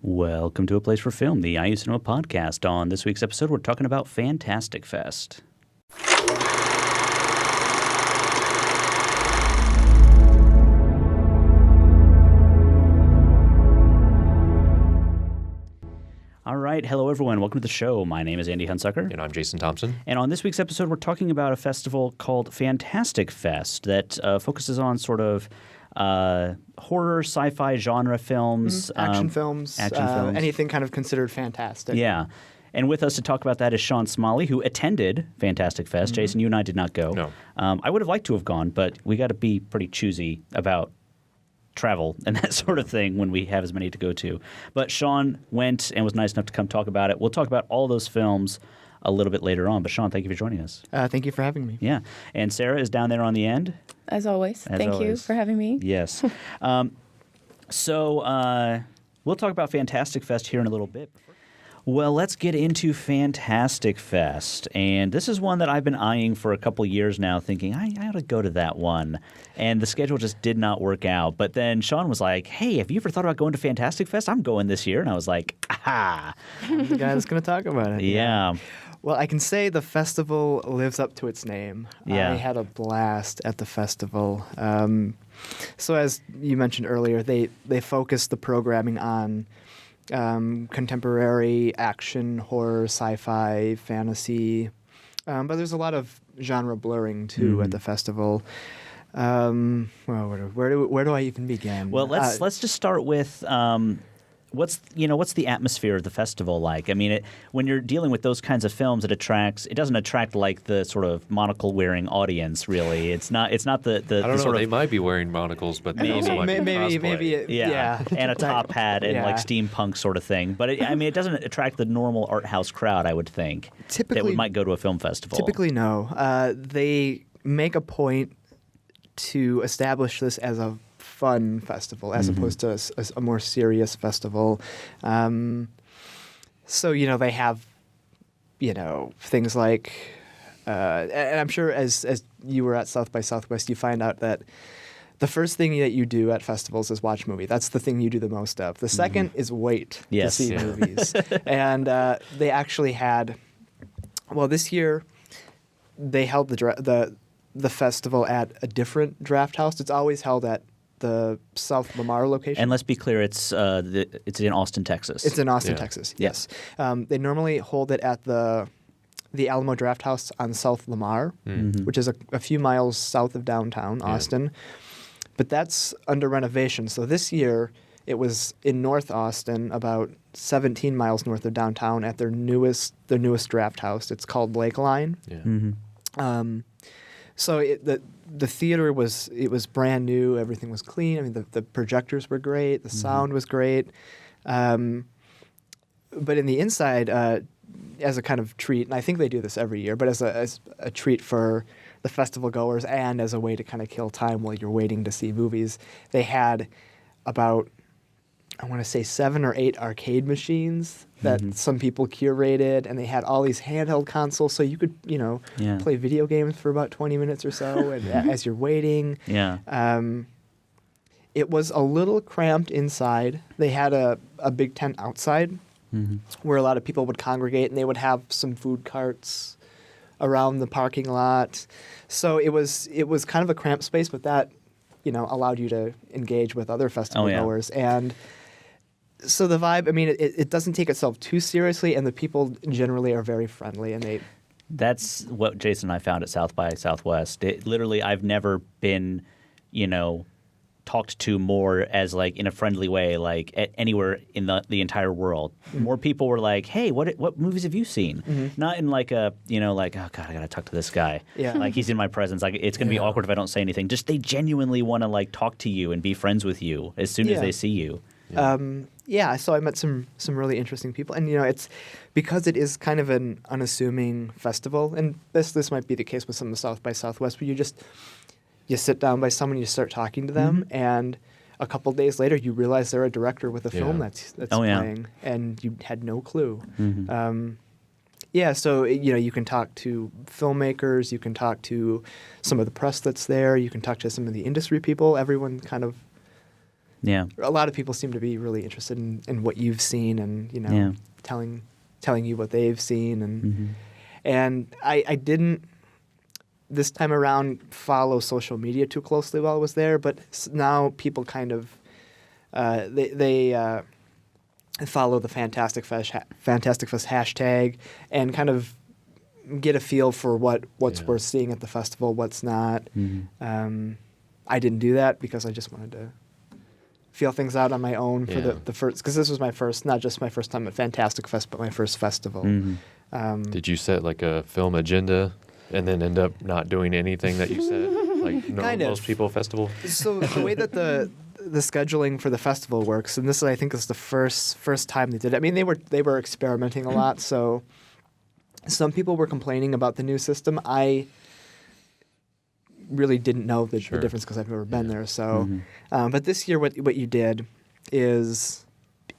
Welcome to A Place for Film, the IU Cinema podcast. On this week's episode, we're talking about Fantastic Fest. All right. Hello, everyone. Welcome to the show. My name is Andy Hunsucker. And I'm Jason Thompson. And on this week's episode, we're talking about a festival called Fantastic Fest that focuses on sort of horror, sci-fi genre films. Action films. Anything kind of considered fantastic. Yeah. And with us to talk about that is Sean Smalley, who attended Fantastic Fest. Mm-hmm. Jason, you and I did not go. No. I would have liked to have gone, but we got to be pretty choosy about travel and that sort of thing when we have as many to go to. But Sean went and was nice enough to come talk about it. We'll talk about all those films a little bit later on. But Sean, thank you for joining us. Thank you for having me. Yeah. And Sarah is down there on the end. As always. Thank you for having me. Yes. So we'll talk about Fantastic Fest here in a little bit. Well, let's get into Fantastic Fest. And this is one that I've been eyeing for a couple years now, thinking I ought to go to that one. And the schedule just did not work out. But then Sean was like, hey, have you ever thought about going to Fantastic Fest? I'm going this year. And I was like, aha. I'm the guy that's going to talk about it. Yeah. Well, I can say the festival lives up to its name. Yeah. I had a blast at the festival. So as you mentioned earlier, they focus the programming on contemporary action, horror, sci-fi, fantasy. But there's a lot of genre blurring, too, at the festival. Well, where do I even begin? Well, let's just start with what's the atmosphere of the festival like? I mean, when you're dealing with those kinds of films, it doesn't attract like the sort of monocle wearing audience. Really, it's not the I don't know. Sort they of, might be wearing monocles, but maybe yeah, and a top hat and like steampunk sort of thing. But it doesn't attract the normal art house crowd. I would think that might go to a film festival. Typically, no. They make a point to establish this as a fun festival as opposed to a more serious festival. So, they have, things like, and I'm sure as you were at South by Southwest, you find out that the first thing that you do at festivals is watch movie. That's the thing you do the most of. The second is wait to see movies. And they actually had, this year they held the festival at a different Drafthouse. It's always held at the South Lamar location. And let's be clear, it's in Austin, Texas. It's in Austin, Texas. Yes. They normally hold it at the Alamo Drafthouse on South Lamar, which is a few miles south of downtown Austin. But that's under renovation. So this year it was in North Austin, about 17 miles north of downtown, at their newest Drafthouse. It's called Lakeline. Yeah. So the theater was brand new. Everything was clean. I mean, the projectors were great. The sound was great. But in the inside, as a kind of treat, and I think they do this every year, but as a treat for the festival goers and as a way to kind of kill time while you're waiting to see movies, they had about, I want to say 7 or 8 arcade machines that some people curated, and they had all these handheld consoles, so you could, play video games for about 20 minutes or so and as you're waiting. Yeah. It was a little cramped inside. They had a big tent outside where a lot of people would congregate, and they would have some food carts around the parking lot. So it was kind of a cramped space, but that, allowed you to engage with other festival goers. And so the vibe, it doesn't take itself too seriously, and the people generally are very friendly, and That's what Jason and I found at South by Southwest. Literally, I've never been, talked to more as like in a friendly way, like anywhere in the entire world. More people were like, "Hey, what movies have you seen?" Not in like a like, "Oh God, I gotta talk to this guy." Yeah. Like he's in my presence. Like it's gonna be awkward if I don't say anything. Just they genuinely want to like talk to you and be friends with you as soon as they see you. So I met some really interesting people, and it's because it is kind of an unassuming festival, and this might be the case with some of the South by Southwest, where you sit down by someone, you start talking to them, and a couple days later you realize they're a director with a film that's playing, and you had no clue. So you can talk to filmmakers, you can talk to some of the press that's there, you can talk to some of the industry people. Everyone kind of Yeah. a lot of people seem to be really interested in what you've seen and, Yeah. telling you what they've seen. And Mm-hmm. and I didn't this time around follow social media too closely while I was there, but now people kind of they follow the Fantastic Fest hashtag and kind of get a feel for what's worth seeing at the festival, what's not. Mm-hmm. I didn't do that because I just wanted to feel things out on my own for the first, because this was my first, not just my first time at Fantastic Fest, but my first festival. Mm-hmm. Did you set like a film agenda and then end up not doing anything that you said? Like Kind of. most people festival? So the way that the scheduling for the festival works, and this I think is the first time they did it. I mean, they were experimenting a lot, so some people were complaining about the new system. I really didn't know the difference because I've never been there. So, but this year, what you did is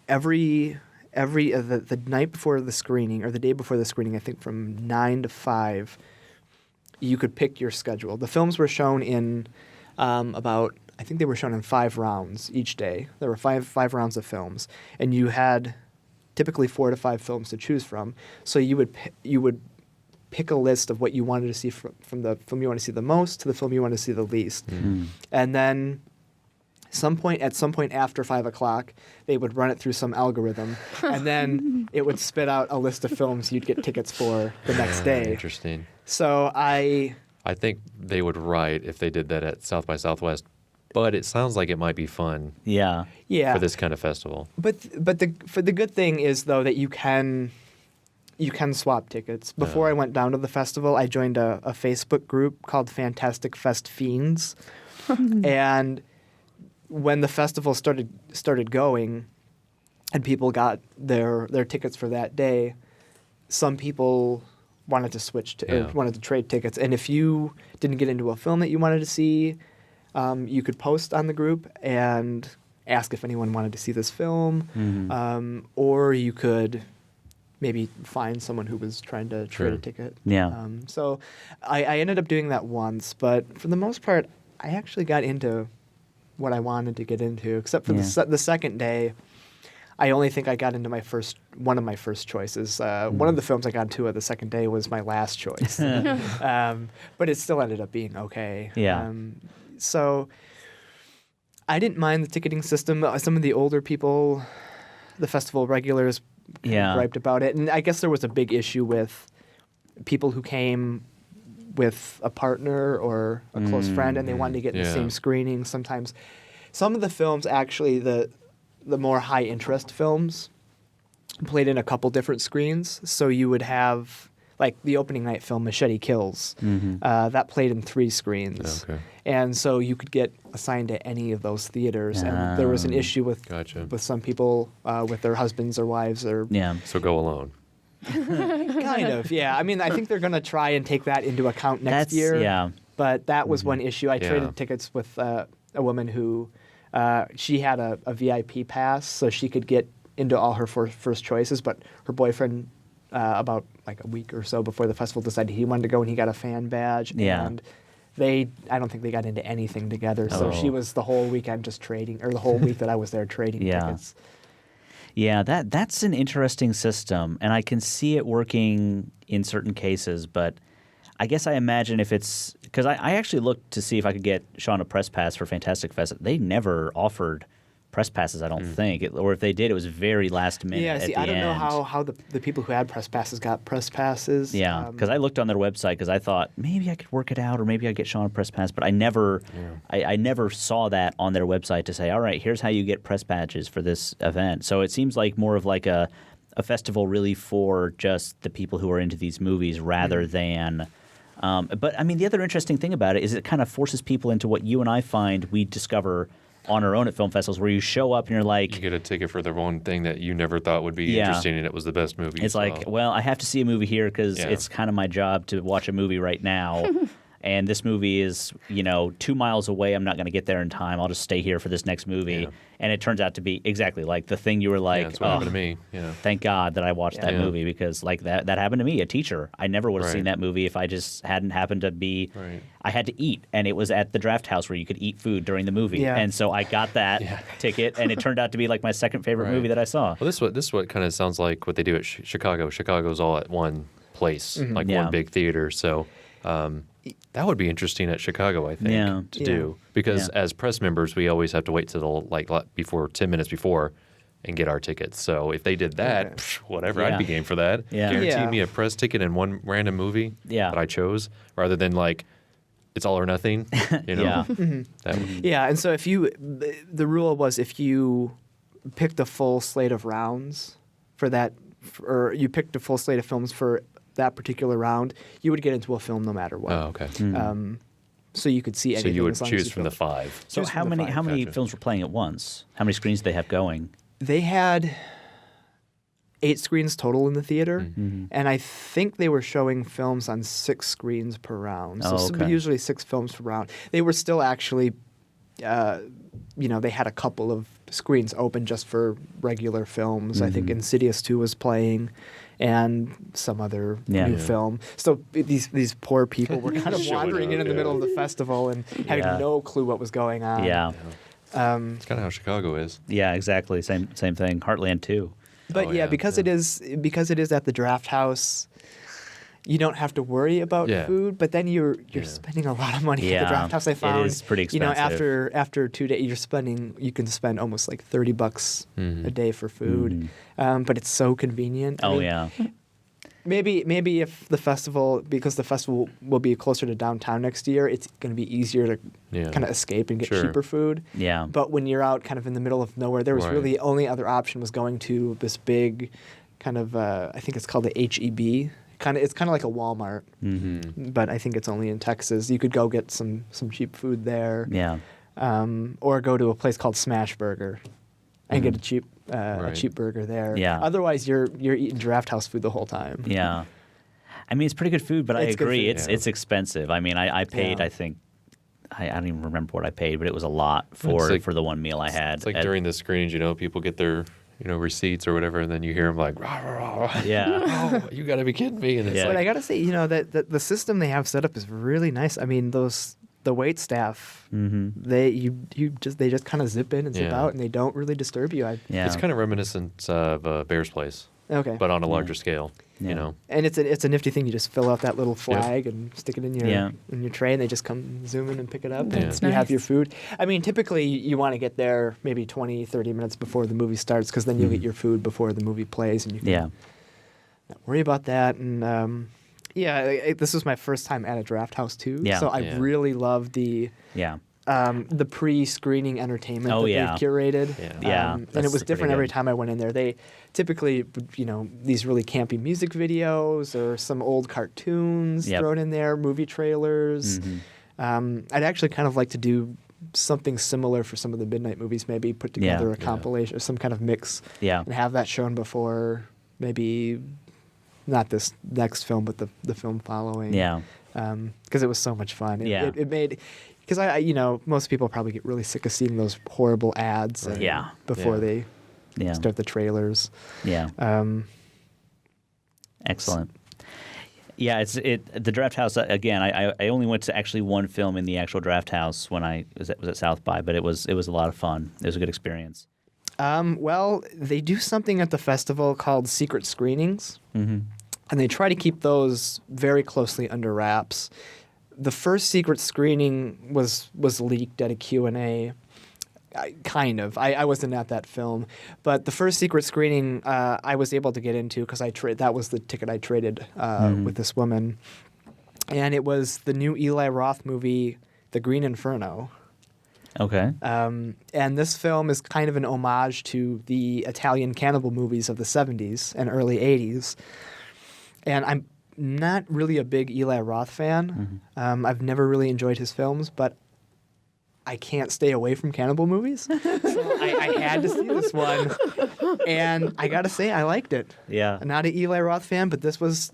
every the night before the screening or the day before the screening, I think from 9 to 5, you could pick your schedule. The films were shown in I think they were shown in 5 rounds each day. There were five rounds of films, and you had typically 4 to 5 films to choose from. So you would pick a list of what you wanted to see from the film you want to see the most to the film you want to see the least. And then at some point after 5 o'clock, they would run it through some algorithm, and then it would spit out a list of films you'd get tickets for the next day. Interesting. So I think they would write if they did that at South by Southwest, but it sounds like it might be fun Yeah. for this kind of festival. But the good thing is though that you can swap tickets. Before I went down to the festival, I joined a Facebook group called Fantastic Fest Fiends, and when the festival started going, and people got their tickets for that day, some people wanted to switch or wanted to trade tickets. And if you didn't get into a film that you wanted to see, you could post on the group and ask if anyone wanted to see this film, or you could maybe find someone who was trying to trade a ticket. Yeah. So I ended up doing that once, but for the most part, I actually got into what I wanted to get into, except for the second day. I only think I got into one of my first choices. One of the films I got into the second day was my last choice, but it still ended up being okay. Yeah. So I didn't mind the ticketing system. Some of the older people, the festival regulars, griped about it, and I guess there was a big issue with people who came with a partner or a close friend, and they wanted to get in the same screening. Sometimes, some of the films actually the more high interest films played in a couple different screens. So you would have like the opening night film Machete Kills, that played in 3 screens. Okay. And so you could get assigned to any of those theaters. And there was an issue with some people with their husbands or wives or So go alone. kind of, yeah. I mean, I think they're going to try and take that into account next year. Yeah. But that was one issue. I traded tickets with a woman who she had a VIP pass, so she could get into all her first choices. But her boyfriend, about like a week or so before the festival, decided he wanted to go, and he got a fan badge. Yeah. And I don't think they got into anything together. So she was the whole weekend just trading, or the whole week that I was there trading tickets. Yeah, that's an interesting system, and I can see it working in certain cases, but I guess I imagine if it's – because I actually looked to see if I could get Sean a press pass for Fantastic Fest. They never offered press passes, I don't think. Or if they did, it was very last minute Yeah, see, at the I don't know end. how the people who had press passes got press passes. Yeah, because I looked on their website because I thought maybe I could work it out or maybe I'd get Sean a press pass, but I never saw that on their website to say, all right, here's how you get press badges for this event. So it seems like more of like a festival really for just the people who are into these movies rather than but I mean, the other interesting thing about it is it kind of forces people into what you and I find we discover on our own at film festivals, where you show up and you're like, you get a ticket for the one thing that you never thought would be interesting, and it was the best movie. It's like, well, I have to see a movie here because it's kind of my job to watch a movie right now. and this movie is 2 miles away. I'm not going to get there in time. I'll just stay here for this next movie. Yeah. And it turns out to be exactly like the thing you were like, that's what happened to me. Yeah. thank God that I watched that movie, because like that happened to me, a teacher. I never would have seen that movie if I just hadn't happened to be I had to eat, and it was at the Drafthouse where you could eat food during the movie. Yeah. And so I got that ticket, and it turned out to be like my second favorite movie that I saw. Well, this is what kind of sounds like what they do at Chicago. Chicago's all at one place, like one big theater. So that would be interesting at Chicago, I think, to do. Because as press members, we always have to wait till like 10 minutes before and get our tickets. So if they did that, whatever, I'd be game for that. Yeah. Guarantee me a press ticket in one random movie that I chose, rather than like it's all or nothing. Yeah. That would, And so the rule was if you picked a full slate of rounds for that, or you picked a full slate of films for that particular round, you would get into a film no matter what. Oh, okay. So you could see anything. So you would as long choose as from the 5. So Choose how from the many 5. how many Gotcha. films were playing at once? How many screens did they have going? They had 8 screens total in the theater, and I think they were showing films on 6 screens per round. So usually 6 films per round. They were still actually, they had a couple of screens open just for regular films. I think Insidious 2 was playing, and some other new film. So these poor people were kind of wandering in the middle of the festival and having no clue what was going on. Yeah. It's kind of how Chicago is. Yeah, exactly. Same thing. Heartland too. But because it is at the Drafthouse, you don't have to worry about food. But then you're spending a lot of money at the Drafthouse. I found it is pretty expensive. After 2 days, you can spend almost like $30 a day for food. But it's so convenient. Maybe if the festival, because the festival will be closer to downtown next year, it's going to be easier to kind of escape and get cheaper food. Yeah. But when you're out kind of in the middle of nowhere, there was really the only other option was going to this big kind of, I think it's called the HEB. It's kind of like a Walmart, but I think it's only in Texas. You could go get some cheap food there. Yeah. Or go to a place called Smash Burger and get a cheap burger there. Yeah. Otherwise, you're eating Drafthouse food the whole time. Yeah. I mean, it's pretty good food, but I agree. Food. It's expensive. I mean, I paid, I think, I don't even remember what I paid, but it was a lot for the one meal I had. It's like during the screenings, people get their receipts or whatever, and then you hear them like, rah, rah, rah. Yeah. Oh, you got to be kidding me. And it's But like, I got to say, that the system they have set up is really nice. I mean, the waitstaff, they just kind of zip in and zip out, and they don't really disturb you. it's kind of reminiscent of Bear's Place, but on a larger scale. Yeah. And it's a nifty thing. You just fill out that little flag and stick it in your tray, and they just come zoom in and pick it up. That's and you have nice. your food. I mean, typically you want to get there maybe 20, 30 minutes before the movie starts, because then you'll get your food before the movie plays, and you can not worry about that. And this was my first time at a Drafthouse too. Yeah. So I really love the pre-screening entertainment that they've curated. And it was different every time I went in there. They typically, these really campy music videos or some old cartoons thrown in there, movie trailers. I'd actually kind of like to do something similar for some of the midnight movies, maybe put together a compilation or some kind of mix and have that shown before maybe not this next film, but the film following. Yeah. Because it was so much fun. It made... Because most people probably get really sick of seeing those horrible ads before they start the trailers. Yeah. Excellent. Yeah, the Drafthouse again. I only went to actually one film in the actual Drafthouse when I was at South by, but it was a lot of fun. It was a good experience. Well, they do something at the festival called secret screenings, and they try to keep those very closely under wraps. The first secret screening was leaked at a Q&A. I wasn't at that film, but the first secret screening I was able to get into because that was the ticket I traded with this woman, and it was the new Eli Roth movie, The Green Inferno. Okay. And this film is kind of an homage to the Italian cannibal movies of the 70s and early 80s, and I'm not really a big Eli Roth fan. I've never really enjoyed his films, but I can't stay away from cannibal movies. So I had to see this one, and I got to say I liked it. Yeah. I'm not an Eli Roth fan, but this was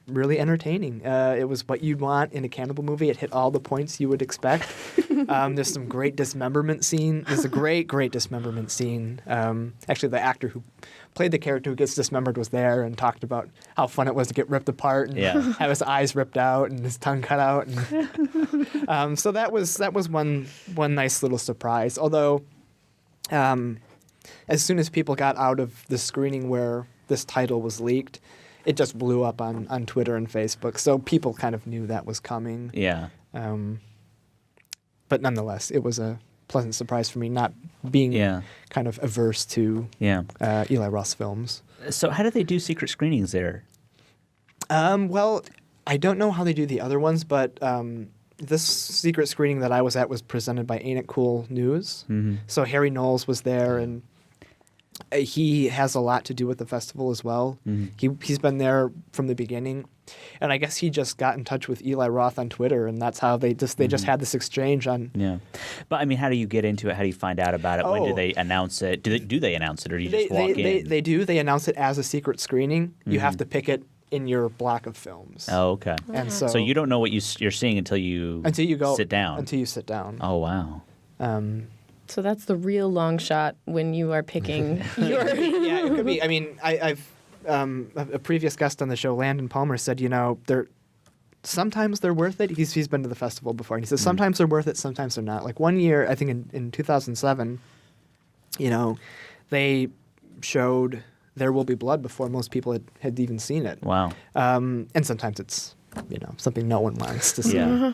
really entertaining. It was what you'd want in a cannibal movie. It hit all the points you would expect. There's some great dismemberment scene. There's a great dismemberment scene. Actually, the actor who played the character who gets dismembered was there and talked about how fun it was to get ripped apart and have his eyes ripped out and his tongue cut out. And, so that was one nice little surprise. Although, as soon as people got out of the screening where this title was leaked, it just blew up on Twitter and Facebook. So people kind of knew that was coming. Yeah. But nonetheless, it was a pleasant surprise for me, not being kind of averse to Eli Roth's films. So how do they do secret screenings there? Well, I don't know how they do the other ones, but this secret screening that I was at was presented by Ain't It Cool News. Mm-hmm. So Harry Knowles was there, and he has a lot to do with the festival as well. Mm-hmm. He's been there from the beginning. And I guess he just got in touch with Eli Roth on Twitter, and that's how they just had this exchange on. Yeah, but I mean, how do you get into it? How do you find out about it? When do they announce it? Do they announce it, or do you just walk in? They do. They announce it as a secret screening. Mm-hmm. You have to pick it in your block of films. Oh, okay. And so you don't know what you're seeing until you go sit down. Until you sit down. Oh, wow. So that's the real long shot when you are picking your. Yeah, it could be. I mean, I've. A previous guest on the show, Landon Palmer, said, sometimes they're worth it. He's been to the festival before, and he says sometimes they're worth it, sometimes they're not. Like one year, I think in 2007, they showed There Will Be Blood before most people had even seen it. Wow. And sometimes it's, something no one wants to see. Yeah.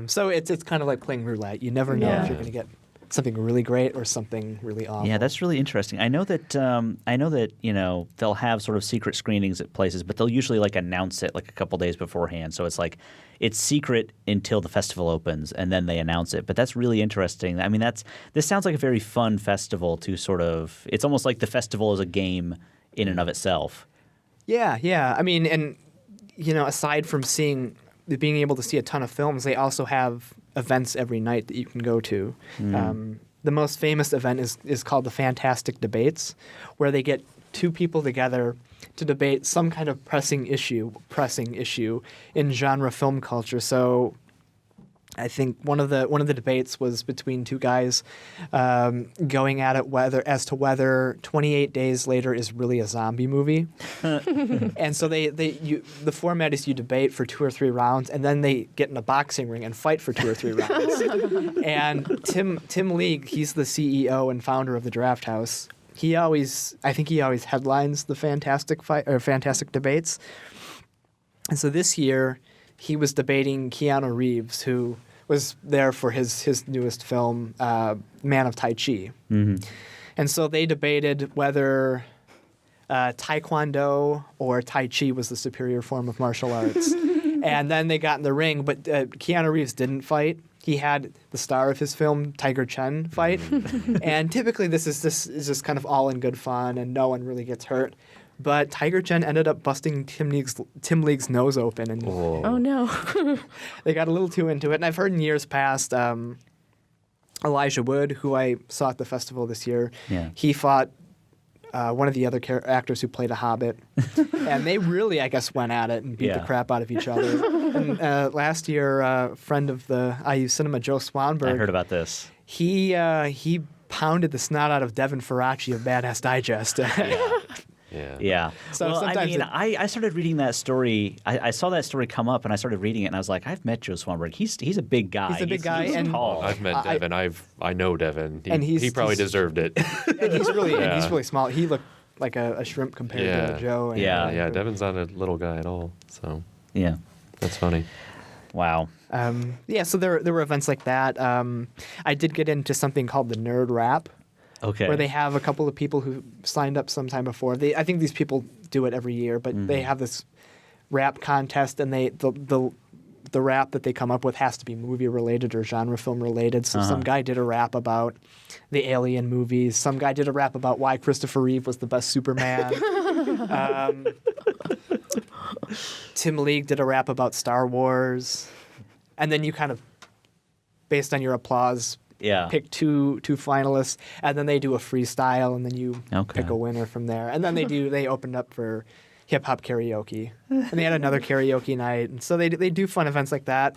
So it's kind of like playing roulette. You never know if you're going to get something really great or something really awful. Yeah, that's really interesting. I know that they'll have sort of secret screenings at places, but they'll usually announce it a couple days beforehand. So it's secret until the festival opens, and then they announce it. But that's really interesting. I mean, this sounds like a very fun festival to sort of. It's almost like the festival is a game in and of itself. Yeah. I mean, and aside from being able to see a ton of films, they also have events every night that you can go to. The most famous event is called the Fantastic Debates, where they get two people together to debate some kind of pressing issue in genre film culture. So I think one of the debates was between two guys going at it whether 28 Days Later is really a zombie movie. And so the format is you debate for 2 or 3 rounds, and then they get in a boxing ring and fight for 2 or 3 rounds. And Tim League, he's the CEO and founder of the Drafthouse. I think he always headlines the Fantastic Debates. And so this year, he was debating Keanu Reeves, who was there for his newest film, Man of Tai Chi. Mm-hmm. And so they debated whether Taekwondo or Tai Chi was the superior form of martial arts. And then they got in the ring, but Keanu Reeves didn't fight. He had the star of his film, Tiger Chen, fight. And typically this is just kind of all in good fun, and no one really gets hurt. But Tiger Chen ended up busting Tim League's nose open. And oh, no. They got a little too into it. And I've heard in years past, Elijah Wood, who I saw at the festival this year, he fought one of the other actors who played a hobbit. And they really, I guess, went at it and beat the crap out of each other. And last year, a friend of the IU Cinema, Joe Swanberg. I heard about this. He pounded the snot out of Devin Faraci of Badass Digest. Yeah. So well, I started reading that story. I saw that story come up, and I started reading it, and I was like, I've met Joe Swanberg. He's a big guy. He's a big guy. He's and tall. I've met Devin. I know Devin. He probably deserved it. And he's really small. He looked like a shrimp compared to Joe. And, Devin's not a little guy at all. So that's funny. Wow. So there were events like that. I did get into something called the Nerd Rap. Okay. Where they have a couple of people who signed up sometime before. I think these people do it every year, but they have this rap contest, and the rap that they come up with has to be movie related or genre film related. So some guy did a rap about the Alien movies. Some guy did a rap about why Christopher Reeve was the best Superman. Tim League did a rap about Star Wars, and then you kind of, based on your applause, pick two finalists, and then they do a freestyle, and then you pick a winner from there. And then they opened up for hip hop karaoke, and they had another karaoke night, and so they do fun events like that.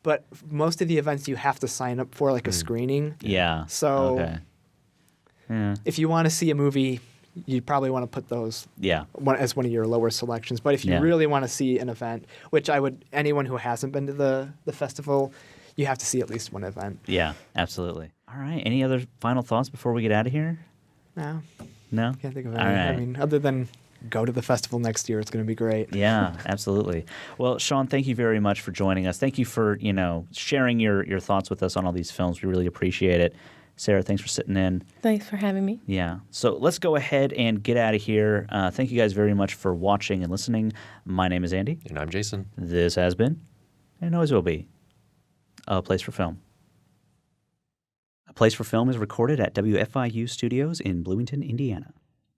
But most of the events you have to sign up for, like a screening. Yeah. So Okay. Yeah. if you want to see a movie, you probably want to put those as one of your lower selections. But if you really want to see an event, which anyone who hasn't been to the festival, you have to see at least one event. Yeah, absolutely. All right. Any other final thoughts before we get out of here? No. No? Can't think of any. All right. I mean, other than go to the festival next year. It's going to be great. Yeah, absolutely. Well, Sean, thank you very much for joining us. Thank you for, sharing your thoughts with us on all these films. We really appreciate it. Sarah, thanks for sitting in. Thanks for having me. Yeah. So let's go ahead and get out of here. Thank you guys very much for watching and listening. My name is Andy. And I'm Jason. This has been, and always will be, A Place for Film. A Place for Film is recorded at WFIU Studios in Bloomington, Indiana.